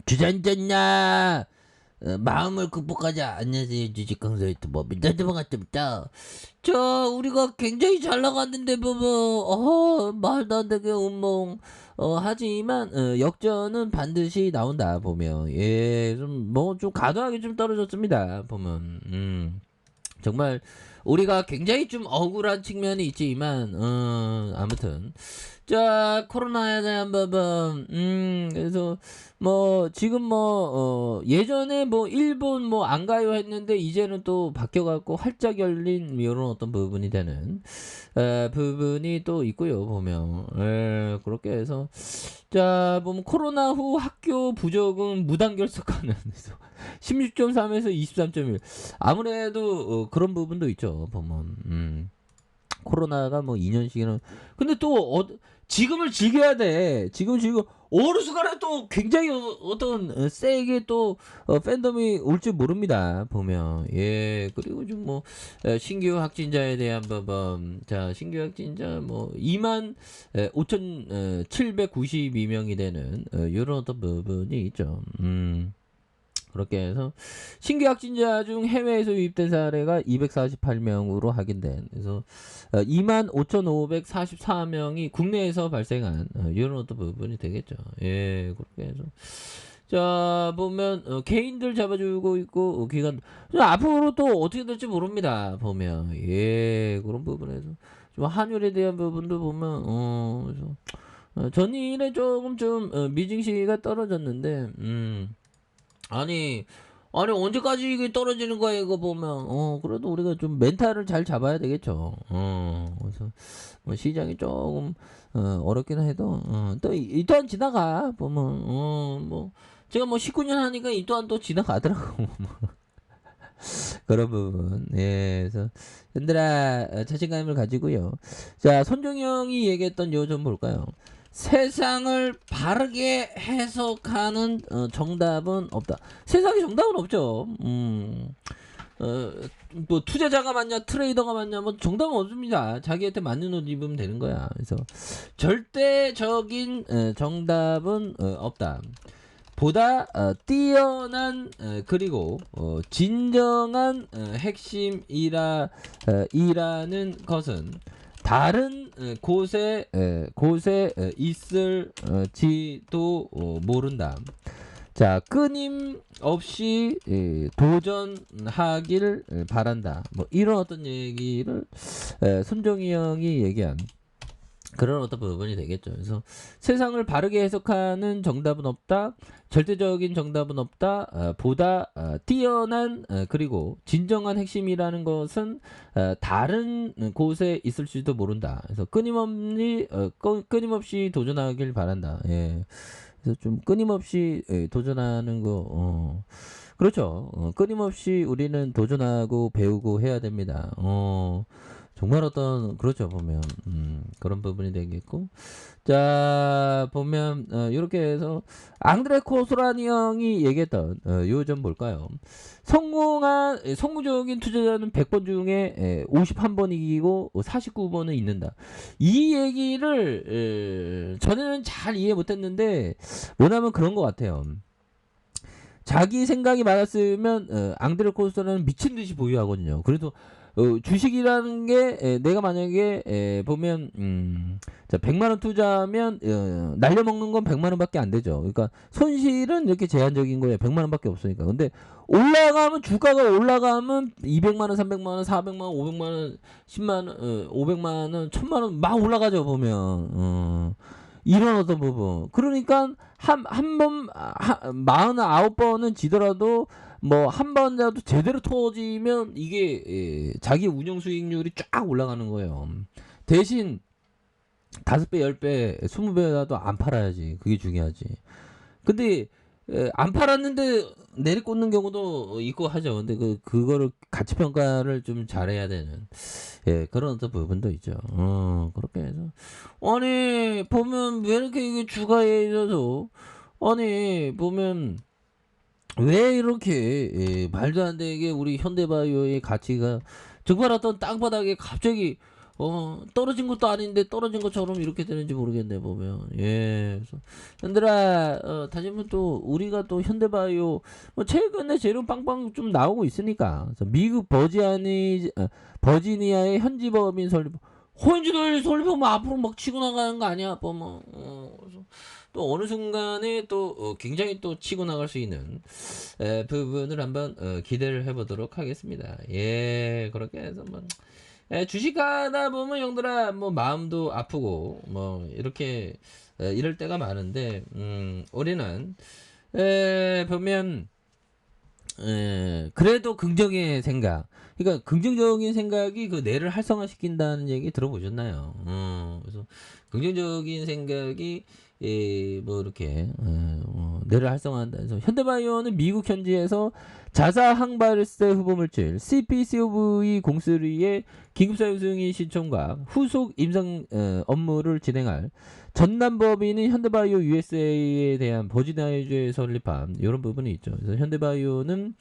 주전졌냐? 마음을 극복하자. 안녕하세요, 주식강사 유튜버 민다드방 같습니다. 자, 우리가 굉장히 잘 나갔는데 말도 안 되게 운몽 하지만 역전은 반드시 나온다 보면 좀 가도하게 좀 떨어졌습니다 보면 정말 우리가 굉장히 좀 억울한 측면이 있지만 아무튼 자, 코로나에 대한 부분 그래서 뭐 지금 예전에 뭐 일본 뭐 안 가요 했는데 이제는 또 바뀌어 갖고 활짝 열린 이런 어떤 부분이 되는 부분이 또 있고요 보면 그렇게 해서 자 보면 코로나 후 학교 부적응 무단 결석하는 16.3에서 23.1 아무래도 그런 부분도 있죠 보면 코로나가 뭐 2년씩이나 근데 또 지금을 즐겨야 돼. 지금 즐겨 어느 순간에 또 굉장히 어떤 세게 또 팬덤이 올지 모릅니다. 보면 그리고 좀 뭐 신규 확진자에 대한 부분 자 신규 확진자 뭐 2만 5,792명이 되는 이런 어떤 부분이 있죠. 그렇게 해서 신규 확진자 중 해외에서 유입된 사례가 248명으로 확인된 그래서 25,544명이 국내에서 발생한 이런 어떤 부분이 되겠죠. 그렇게 해서 자 보면 개인들 잡아주고 있고 기관 앞으로 또 어떻게 될지 모릅니다. 보면 그런 부분에서 좀 환율에 대한 부분도 보면 그래서 전일에 조금 좀 미증시가 떨어졌는데 아니 언제까지 이게 떨어지는 거야 이거 보면 그래도 우리가 좀 멘탈을 잘 잡아야 되겠죠. 그래서 뭐 시장이 조금 어렵긴 해도 또 이 또한 지나가 보면 뭐 제가 뭐 19년 하니까 이 또한 또 지나가더라고. 그런 부분. 그래서 얘들아 자신감을 가지고요. 자, 손종영이 얘기했던 요 좀 볼까요? 세상을 바르게 해석하는 정답은 없다. 세상에 정답은 없죠. 뭐 투자자가 맞냐 트레이더가 맞냐 뭐 정답은 없습니다. 자기한테 맞는 옷 입으면 되는 거야. 그래서 절대적인 정답은 없다. 보다 뛰어난 그리고 진정한 핵심이라는 것은 다른 곳에 있을지도 모른다. 자, 끊임없이 도전하길 바란다. 뭐 이런 어떤 얘기를 손정희 형이 얘기한 그런 어떤 부분이 되겠죠. 그래서 세상을 바르게 해석하는 정답은 없다. 절대적인 정답은 없다. 보다 뛰어난 그리고 진정한 핵심이라는 것은 다른 곳에 있을지도 모른다. 그래서 끊임없이 도전하길 바란다. 그래서 좀 끊임없이 도전하는 거 그렇죠. 끊임없이 우리는 도전하고 배우고 해야 됩니다. 정말 어떤 그렇죠 보면 그런 부분이 되겠고 자 보면 이렇게 해서 앙드레 코스라니 형이 얘기했던 요 점 볼까요? 성공적인 투자자는 100번 중에 51번 이기고 49번은 잃는다. 이 얘기를 전에는 잘 이해 못했는데 뭐냐면 그런 것 같아요. 자기 생각이 많았으면 앙드레 코스라는 미친 듯이 보유하거든요. 그래도 주식이라는 게 내가 만약에 보면 자 100만 원 투자하면 날려먹는 건 100만 원밖에 안 되죠. 그러니까 손실은 이렇게 제한적인 거예요. 100만 원밖에 없으니까. 근데 올라가면 주가가 올라가면 200만 원, 300만 원, 400만 원, 500만 원, 10만 원, 500만 원, 1000만 원 막 올라가죠 보면. 이런 어떤 부분. 그러니까 한 번 49번은 지더라도 뭐 한 번이라도 제대로 터지면 이게 자기 운영 수익률이 쫙 올라가는 거예요. 대신 5배, 10배, 20배라도 안 팔아야지. 그게 중요하지. 근데 안 팔았는데 내리꽂는 경우도 있고 하죠. 근데 그거를 가치 평가를 좀 잘해야 되는 그런 어떤 부분도 있죠. 그렇게 해서 아니 보면 왜 이렇게 이게 주가에 있어서 아니 보면 왜 이렇게 말도 안 되게 우리 현대바이오의 가치가 정말 어떤 땅바닥에 갑자기 떨어진 것도 아닌데 떨어진 것처럼 이렇게 되는지 모르겠네 보면. 예. 그래서 현들아, 다시 한번 또 우리가 또 현대바이오 뭐 최근에 재료 빵빵 좀 나오고 있으니까. 그래서 미국 버지니아의 현지 법인 설립. 현지들 설립하면 앞으로 막 치고 나가는 거 아니야? 보면. 그래서 또 어느 순간에 또 굉장히 또 치고 나갈 수 있는 부분을 한번 기대를 해보도록 하겠습니다. 예, 그렇게 해서 뭐 주식하다 보면 형들아 뭐 마음도 아프고 뭐 이렇게 이럴 때가 많은데 우리는 보면 그래도 긍정의 생각. 그러니까 긍정적인 생각이 그 뇌를 활성화시킨다는 얘기 들어보셨나요? 그래서 긍정적인 생각이 뭐 이렇게 뇌를 활성화한다. 그래서 현대바이오는 미국 현지에서 자사 항발세 후보물질 CPCOV 공수리의 긴급사용 승인 신청과 후속 임상 업무를 진행할 전담법인인 현대바이오 USA에 대한 버지니아주에 설립한 이런 부분이 있죠. 그래서 현대바이오는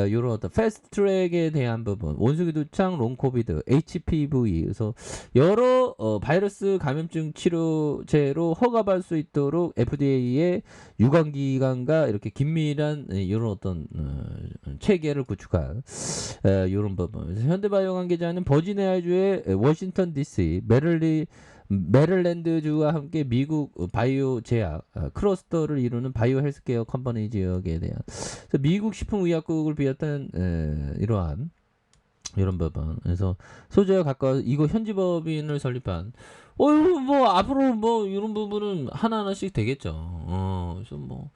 이런 어떤 패스트트랙에 대한 부분, 원숭이 두창, 롱코비드, HPV, 그래서 여러 바이러스 감염증 치료제로 허가받을 수 있도록 FDA의 유관기관과 이렇게 긴밀한 이런 어떤 체계를 구축한 이런 부분. 그래서 현대바이오 관계자는 버지니아주의 워싱턴 DC, 메릴랜드주와 함께 미국 바이오 제약 클러스터를 이루는 바이오 헬스케어 컴퍼니 지역에 대한 미국 식품의약국을 비롯한 이러한 이런 부분. 그래서 소재와 가까워 이거 현지 법인을 설립한 뭐 앞으로 뭐 이런 부분은 하나하나씩 되겠죠. 그래서 뭐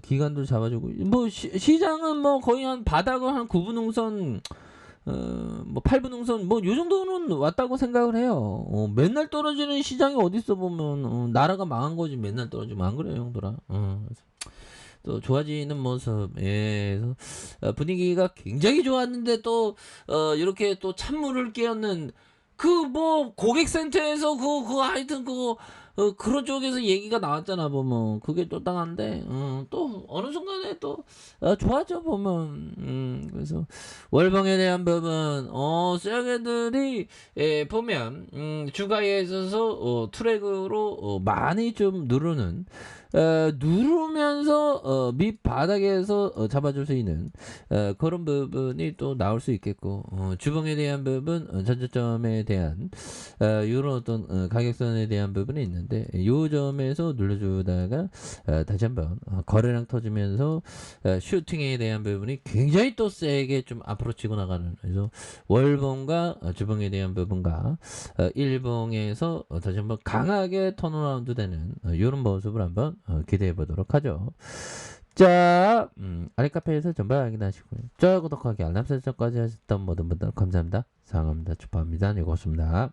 기간도 잡아주고 뭐 시장은 뭐 거의 한 바닥을 한 9분응선 뭐 8분응선 뭐 요 정도는 왔다고 생각을 해요. 맨날 떨어지는 시장이 어딨어 보면 나라가 망한 거지 맨날 떨어지면 안 그래요 형들아. 그래서 또 좋아지는 모습. 예. 그래서 분위기가 굉장히 좋았는데 또 이렇게 또 찬물을 끼얹는 그 뭐 고객센터에서 그 하여튼 그런 쪽에서 얘기가 나왔잖아 보면 그게 또 당한데 또 어느 순간에 또 좋아져 보면 그래서 월봉에 대한 부분 쇠약애들이 보면 주가에 있어서 트랙으로 많이 좀 누르면서 밑바닥에서 잡아줄 수 있는 그런 부분이 또 나올 수 있겠고 주봉에 대한 부분 전저점에 대한 이런 어떤 가격선에 대한 부분이 있는데 이 점에서 눌러주다가 다시 한번 거래량 터지면서 슈팅에 대한 부분이 굉장히 또 세게 좀 앞으로 치고 나가는 그래서 월봉과 주봉에 대한 부분과 일봉에서 다시 한번 강하게 턴어라운드 되는 이런 모습을 한번 기대해 보도록 하죠. 자, 아랫카페에서 전부 확인하시고요. 좋아요, 구독하기, 알람 설정까지 하셨던 모든 분들 감사합니다. 사랑합니다. 축하합니다. 네, 고맙습니다.